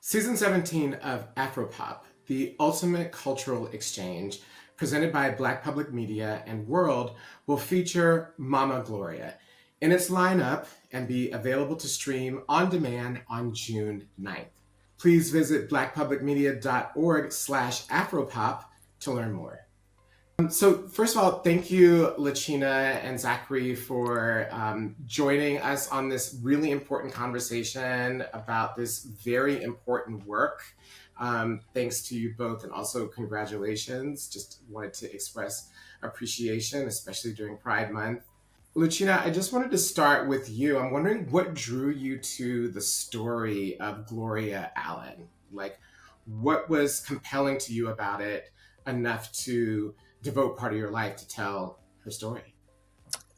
Season 17 of AfroPoP, the ultimate cultural exchange, presented by Black Public Media and World, will feature Mama Gloria in its lineup and be available to stream on demand on June 9th. Please visit blackpublicmedia.org/Afropop to learn more. So first of all, thank you, Luchina and Zackary, for joining us on this really important conversation about this very important work. Thanks to you both, and also congratulations. Just wanted to express appreciation, especially during Pride Month. Luchina, I just wanted to start with you. I'm wondering what drew you to the story of Gloria Allen? Like, what was compelling to you about it enough to devote part of your life to tell her story?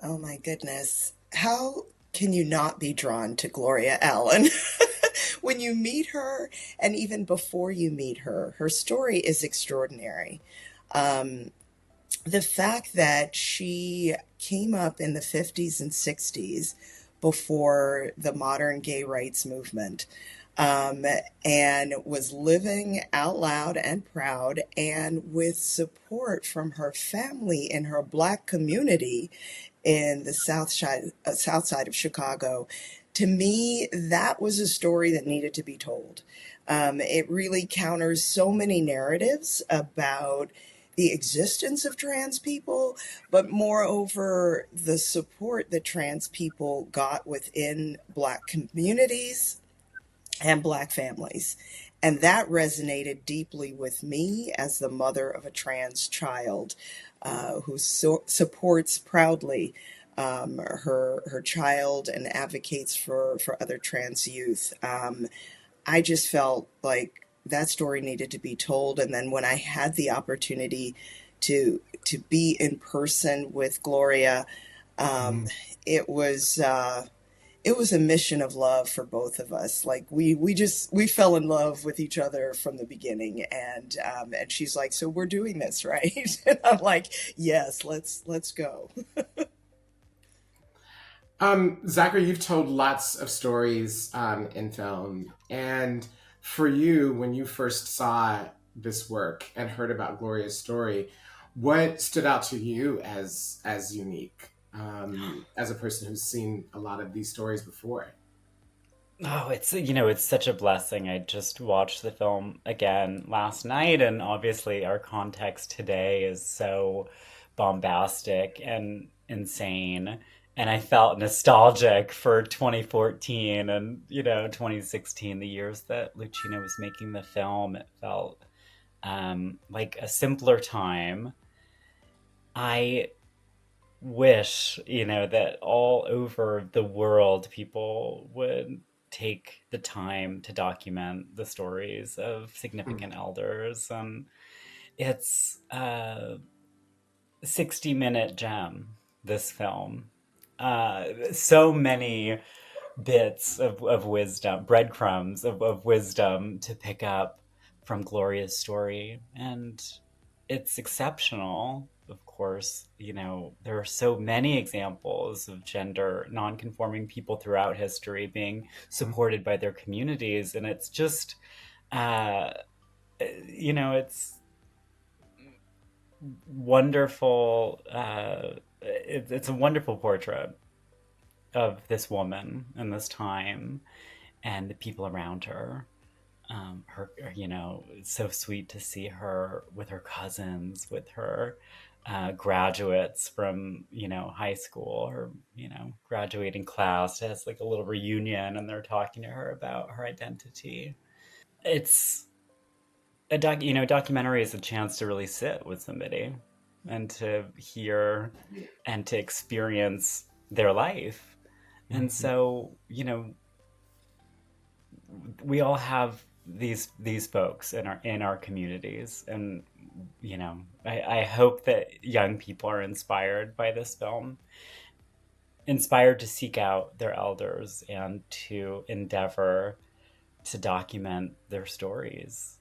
Oh my goodness. How can you not be drawn to Gloria Allen? When you meet her, and even before you meet her, her story is extraordinary. Um, the fact that she came up in the 50s and 60s before the modern gay rights movement, um, and was living out loud and proud and with support from her family in her Black community in the south side of Chicago. To me, that was a story that needed to be told. It really counters so many narratives about the existence of trans people, but moreover, the support that trans people got within Black communities and Black families. And that resonated deeply with me as the mother of a trans child who supports proudly her child and advocates for other trans youth. I just felt like that story needed to be told. And then when I had the opportunity to be in person with Gloria, um, Mm. it was. It was a mission of love for both of us. Like we fell in love with each other from the beginning, and she's like, "So we're doing this, right?" And I'm like, "Yes, let's go." Zachary, you've told lots of stories in film, and for you, when you first saw this work and heard about Gloria's story, what stood out to you as unique, as a person who's seen a lot of these stories before? Oh, it's such a blessing. I just watched the film again last night, and obviously our context today is so bombastic and insane. And I felt nostalgic for 2014 and, 2016, the years that Lucina was making the film. It felt like a simpler time. I wish, that all over the world people would take the time to document the stories of Hmm. significant elders. And it's a 60-minute gem, this film. So many bits of wisdom, breadcrumbs of wisdom to pick up from Gloria's story. And it's exceptional. Of course, there are so many examples of gender nonconforming people throughout history being supported by their communities. And it's just, uh, it's wonderful. It's a wonderful portrait of this woman in this time and the people around her. It's so sweet to see her with her cousins, with her graduates from, high school, or, graduating class has like a little reunion and they're talking to her about her identity. It's documentary is a chance to really sit with somebody and to hear and to experience their life. And Mhm. so, we all have these folks in our communities, and I hope that young people are inspired by this film, inspired to seek out their elders and to endeavor to document their stories.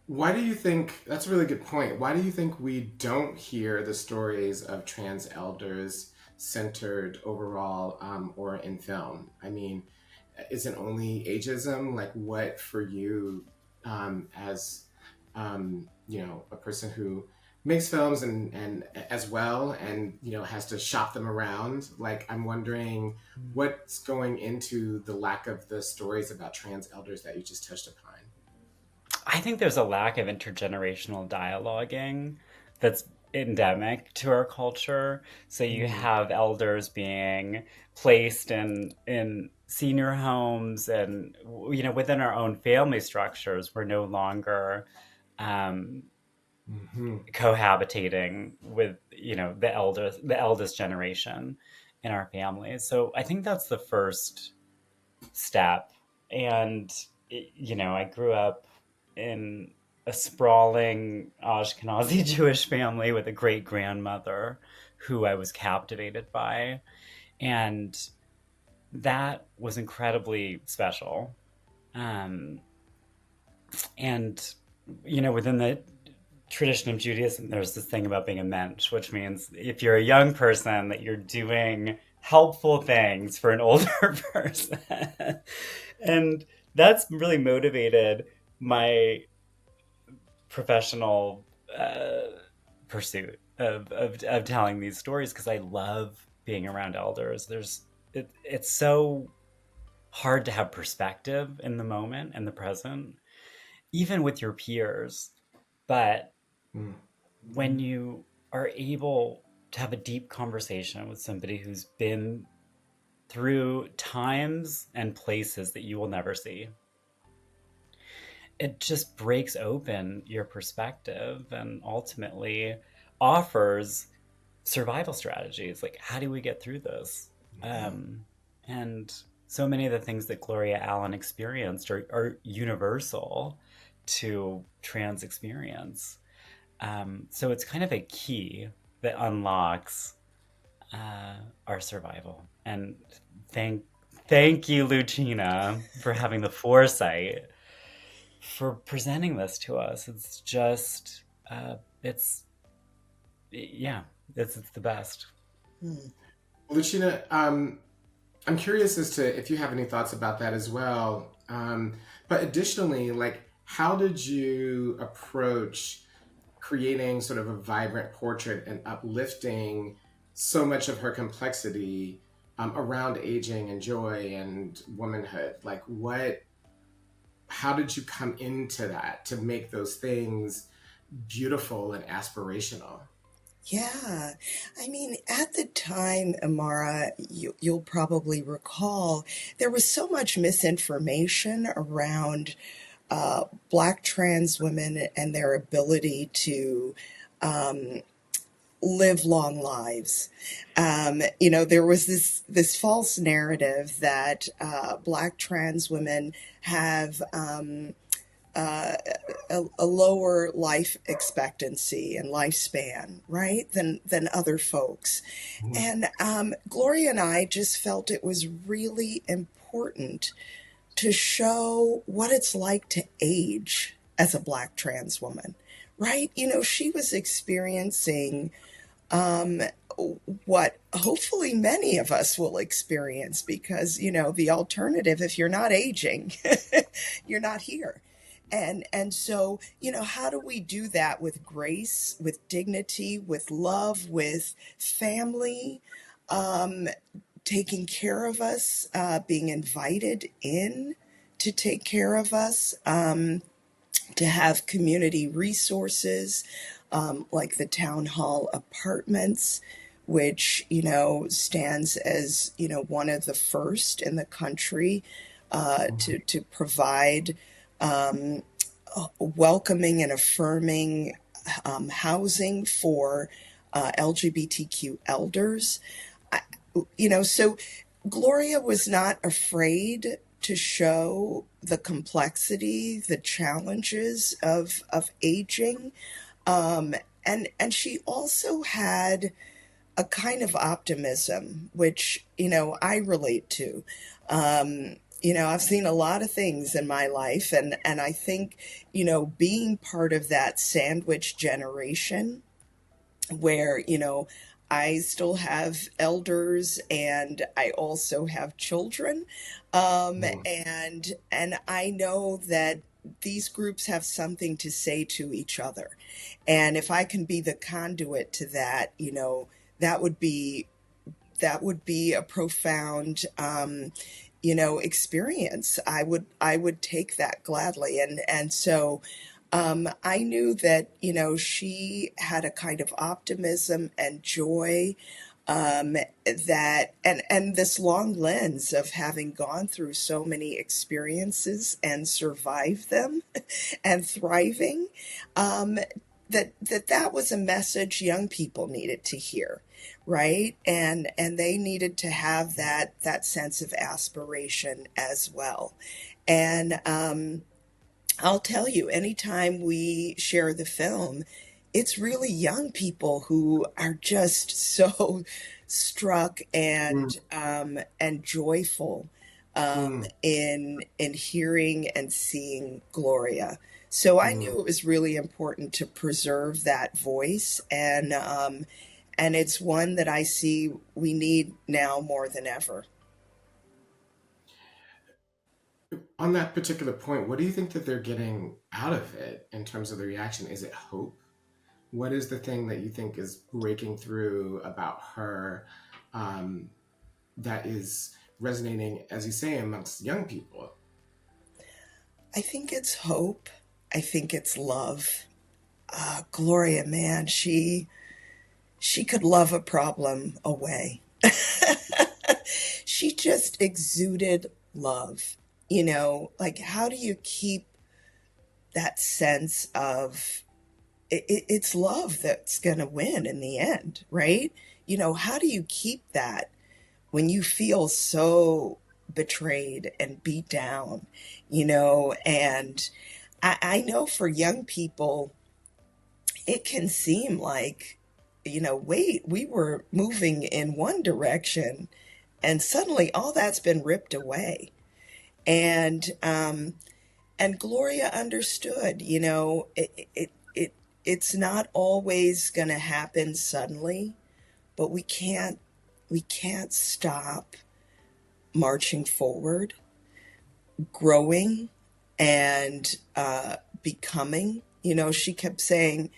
Why do you think that's a really good point? Why do you think we don't hear the stories of trans elders centered overall, or in film? I mean, isn't only ageism. Like, what for you, as a person who makes films and as well, and has to shop them around. Like, I'm wondering what's going into the lack of the stories about trans elders that you just touched upon. I think there's a lack of intergenerational dialoguing that's endemic to our culture. So you Mm, have elders being placed in senior homes, and within our own family structures, we're no longer um, hmm cohabitating with the eldest generation in our families. So I think that's the first step. And I grew up in a sprawling Ashkenazi Jewish family with a great grandmother who I was captivated by, and that was incredibly special. Um, and within the tradition of Judaism, there's this thing about being a mensch, which means if you're a young person, that you're doing helpful things for an older person. And that's really motivated my professional pursuit of telling these stories, because I love being around elders. It's so hard to have perspective in the moment and the present, even with your peers. But mm, when you are able to have a deep conversation with somebody who's been through times and places that you will never see, it just breaks open your perspective and ultimately offers survival strategies. Like, how do we get through this? yeah. And so many of the things that Gloria Allen experienced are universal to trans experience. So it's kind of a key that unlocks our survival. And thank thank you, Luchina, for having the foresight for presenting this to us. It's just it's yeah, it's the best. Hmm. Luchina, I'm curious as to if you have any thoughts about that as well. But additionally, like, how did you approach creating sort of a vibrant portrait and uplifting so much of her complexity around aging and joy and womanhood? Like, how did you come into that to make those things beautiful and aspirational? Yeah. I mean, at the time, Imara, you'll probably recall, there was so much misinformation around Black trans women and their ability to um, live long lives. There was this false narrative that Black trans women have a lower life expectancy and lifespan, right, than other folks. Mhm. And Gloria and I just felt it was really important to show what it's like to age as a Black trans woman, right? She was experiencing um, what hopefully many of us will experience because, the alternative, if you're not aging, you're not here. And so, how do we do that with grace, with dignity, with love, with family, um, taking care of us, being invited in to take care of us, to have community resources like the town hall apartments, which stands as one of the first in the country to provide um, welcoming and affirming housing for LGBTQ elders. I, so Gloria was not afraid to show the complexity, the challenges of aging, um, and she also had a kind of optimism, which I relate to. I've seen a lot of things in my life, and I think being part of that sandwich generation where I still have elders and I also have children. Mm, And I know that these groups have something to say to each other. And if I can be the conduit to that, that would be that would be a profound experience. I would take that gladly. And so I knew that she had a kind of optimism and joy, that and this long lens of having gone through so many experiences and survived them and thriving, um, that was a message young people needed to hear, right? And they needed to have that sense of aspiration as well. And I'll tell you, anytime we share the film, it's really young people who are just so struck mm, and joyful, mm, in hearing and seeing Gloria. So I mm. knew it was really important to preserve that voice, and it's one that I see we need now more than ever. On that particular point, what do you think that they're getting out of it in terms of the reaction? Is it hope? What is the thing that you think is breaking through about her, um, that is resonating, as you say, amongst young people? I think it's hope. I think it's love. Gloria, man, she could love a problem away. She just exuded love. Like how do you keep that sense of it's love that's going to win in the end, right? How do you keep that when you feel so betrayed and beat down, and I know for young people, it can seem like, wait, we were moving in one direction and suddenly all that's been ripped away. And Gloria understood, it's not always going to happen suddenly, but we can't stop marching forward, growing, and becoming. She kept saying,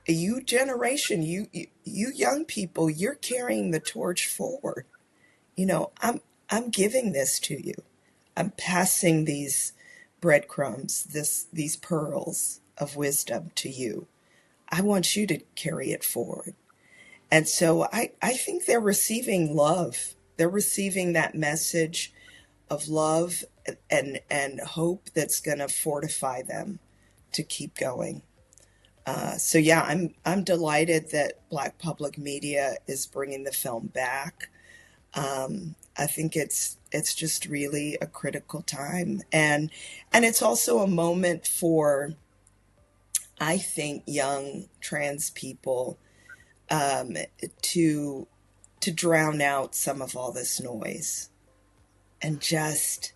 "You generation, you young people, you're carrying the torch forward. I'm giving this to you. I'm passing these breadcrumbs, these pearls of wisdom to you. I want you to carry it forward." And so I think they're receiving love. They're receiving that message of love and hope that's going to fortify them to keep going. So yeah, I'm delighted that Black Public Media is bringing the film back. I think it's just really a critical time, and it's also a moment for, I think, young trans people, um, to to drown out some of all this noise and just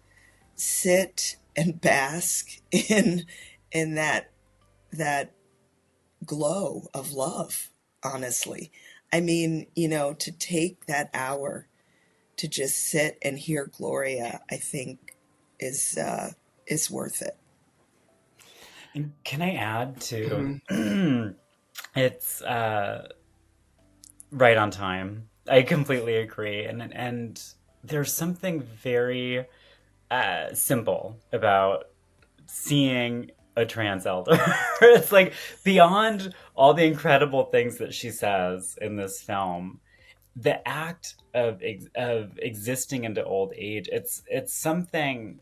sit and bask in that glow of love. Honestly, I mean, to take that hour to just sit and hear Gloria, I think is worth it. And can I add to Mhm. it's right on time. I completely agree, and there's something very simple about seeing a trans elder. It's like beyond all the incredible things that she says in this film, the act of existing into old age. It's something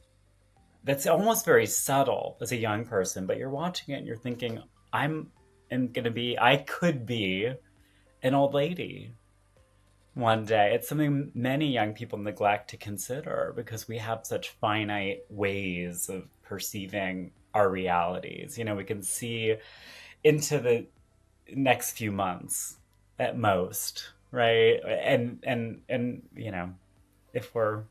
that's almost very subtle as a young person, but you're watching it and you're thinking, I could be an old lady one day. It's something many young people neglect to consider because we have such finite ways of perceiving our realities. We can see into the next few months at most, right? And if we're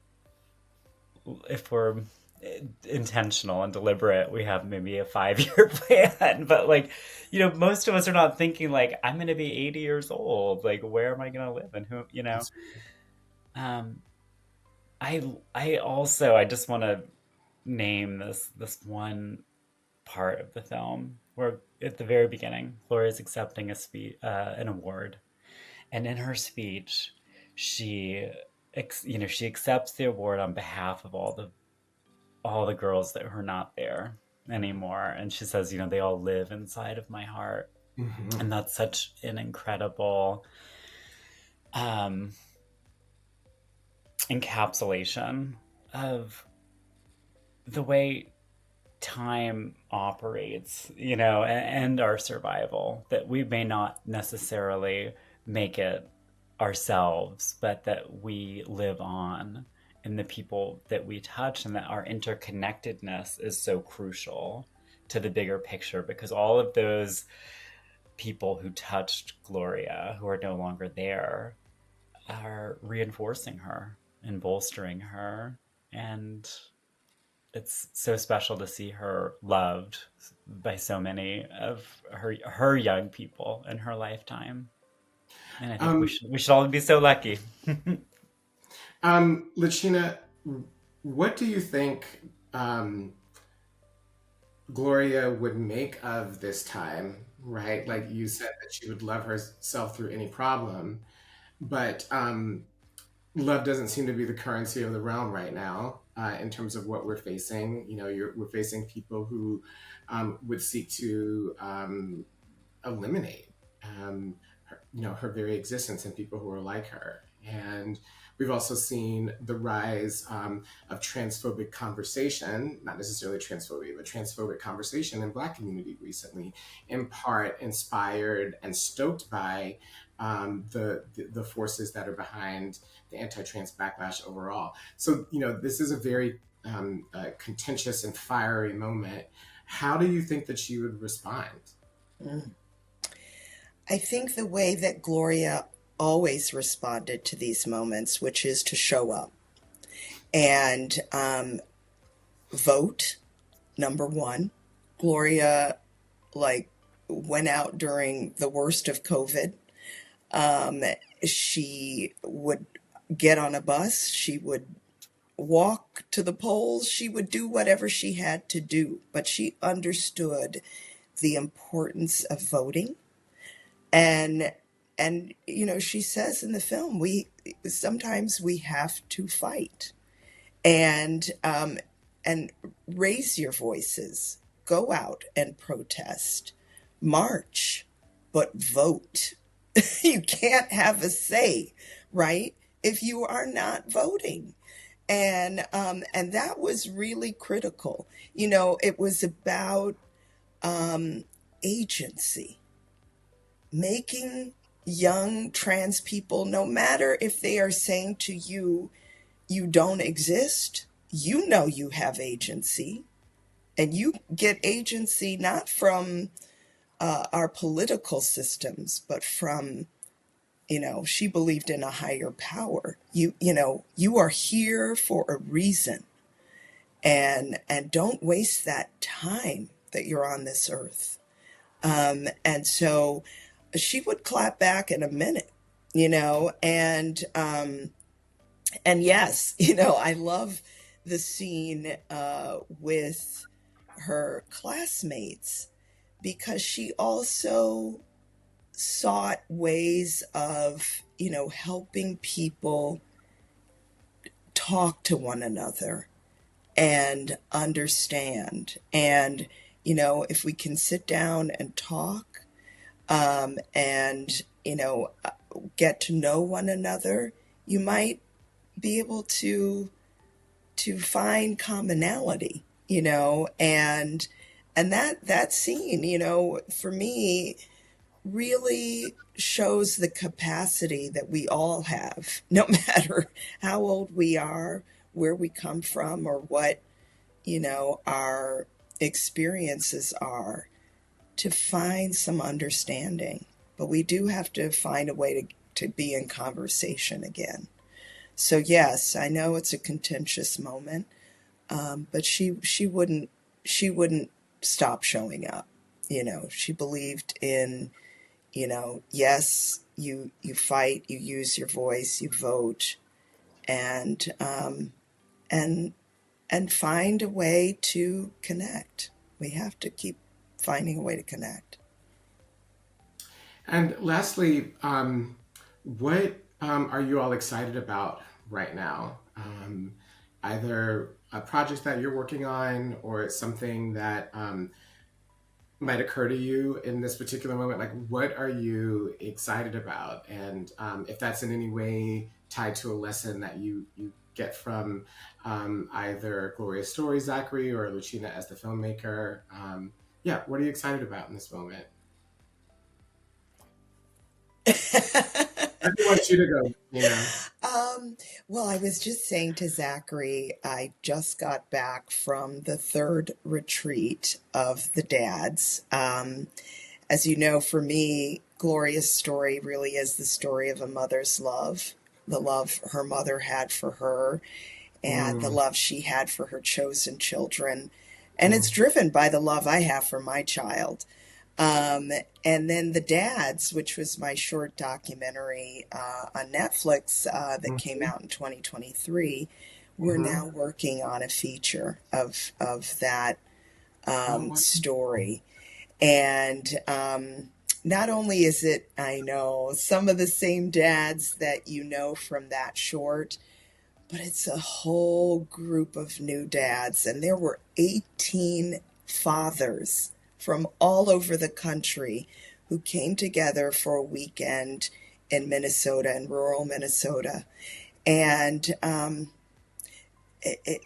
intentional and deliberate. We have maybe a 5 year plan, but like, most of us are not thinking like, I'm going to be 80 years old. Like, where am I going to live and who. That's Um, I just want to name this one part of the film where at the very beginning, Gloria's accepting an award, and in her speech, she she accepts the award on behalf of all the girls that are not there anymore, and she says, they all live inside of my heart, Mhm. and that's such an incredible um, encapsulation of the way time operates, and our survival, that we may not necessarily make it ourselves, but that we live on in the people that we touch, and that our interconnectedness is so crucial to the bigger picture, because all of those people who touched Gloria, who are no longer there, are reinforcing her and bolstering her. And it's so special to see her loved by so many of her young people in her lifetime. And I think we Um, should we should all be so lucky. Luchina, what do you think um, Gloria would make of this time, right? Like you said that she would love herself through any problem, but love doesn't seem to be the currency of the realm right now in terms of what we're facing. We're facing people who would seek to eliminate her very existence and people who are like her. And we've also seen the rise of transphobic conversation, not necessarily transphobia, but transphobic conversation in Black community recently, in part inspired and stoked by the forces that are behind the anti-trans backlash overall. So, this is a very contentious and fiery moment. How do you think that she would respond? Mm. I think the way that Gloria always responded to these moments, which is to show up and vote, number one. Gloria, like, went out during the worst of COVID. Um, she would get on a bus, she would walk to the polls, she would do whatever she had to do, but she understood the importance of voting. And she says in the film, we sometimes we have to fight and raise your voices, go out and protest, march, but vote. You can't have a say, right, if you are not voting. And that was really critical. It was about agency, making young trans people, no matter if they are saying to you, you don't exist, you have agency. And you get agency not from our political systems, but from, she believed in a higher power. You are here for a reason, and don't waste that time that you're on this earth. And so she would clap back in a minute, and yes, I love the scene with her classmates, because she also sought ways of, helping people talk to one another and understand. And, if we can sit down and talk, and, get to know one another, you might be able to find commonality, and that scene, for me, really shows the capacity that we all have, no matter how old we are, where we come from, or what, our experiences are, to find some understanding. But we do have to find a way to be in conversation again. So yes, I know it's a contentious moment, But she wouldn't stop showing up. You know, she believed in, you know, yes, you fight, you use your voice, you vote, and and and find a way to connect. We have to keep finding a way to connect. And lastly, what are you all excited about right now? Either a project that you're working on or something that might occur to you in this particular moment. Like, what are you excited about? And if that's in any way tied to a lesson that you get from either Gloria's story, Zackary, or Luchina as the filmmaker. Yeah, what are you excited about in this moment? I want you to go, Um, well, I was just saying to Zachary, I just got back from the third retreat of the dads. As you know, for me, Gloria's story really is the story of a mother's love, the love her mother had for her, and the Mm, love she had for her chosen children. And it's mm, driven by the love I have for my child. Um, and then The Dads, which was my short documentary on Netflix that came mhm, out in 2023, we're mhm. now working on a feature of that Oh, wonderful. story. And not only is it, I know, some of the same dads that you know from that short, but it's a whole group of new dads. And there were 18 fathers from all over the country who came together for a weekend in Minnesota, in rural Minnesota. And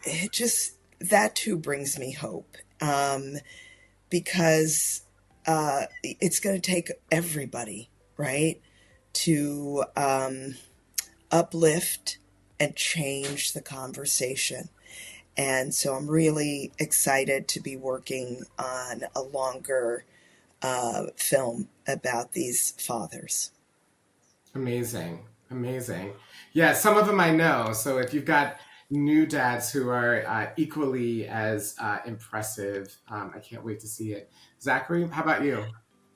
it just, that too brings me hope. Because it's going to take everybody, right, to uplift and change the conversation. And so I'm really excited to be working on a longer film about these fathers. Amazing. Amazing. Yeah, some of them I know. So if you've got new dads who are equally as impressive, I can't wait to see it. Zachary, how about you?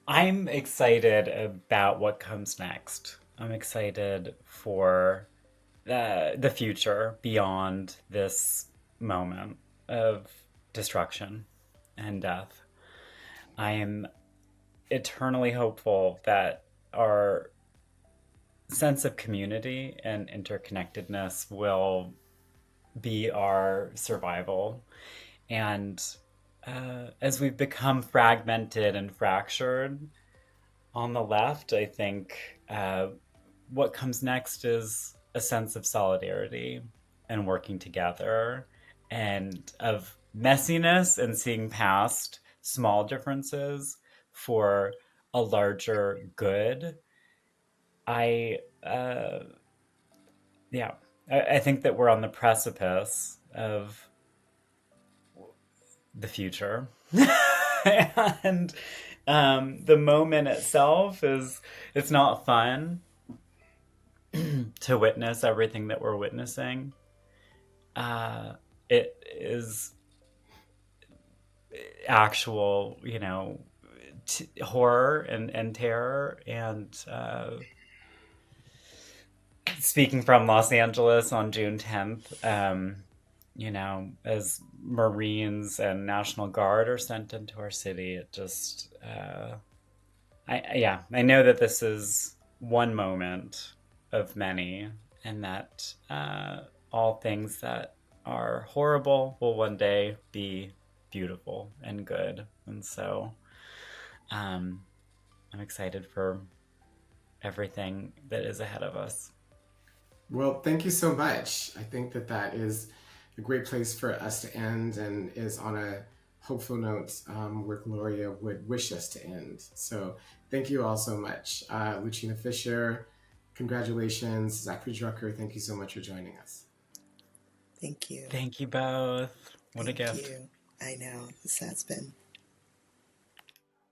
I'm excited about what comes next. I'm excited for the future beyond this moment of destruction and death. I am eternally hopeful that our sense of community and interconnectedness will be our survival. And as we've become fragmented and fractured on the left, I think what comes next is a sense of solidarity and working together and of messiness and seeing past small differences for a larger good. I yeah, I think that we're on the precipice of the future. And the moment itself is, it's not fun to witness everything that we're witnessing. Uh, it is actual, horror and terror. And speaking from Los Angeles on June 10th, as Marines and National Guard are sent into our city, it just, I know that this is one moment of many, and that all things that are horrible will one day be beautiful and good. And so um, I'm excited for everything that is ahead of us. Well, thank you so much. I think that that is a great place for us to end and is on a hopeful note where Gloria would wish us to end. So thank you all so much. Luchina Fisher, congratulations. Zackary Drucker, thank you so much for joining us. Thank you. Thank you both. What a Thank gift. you. I know this has been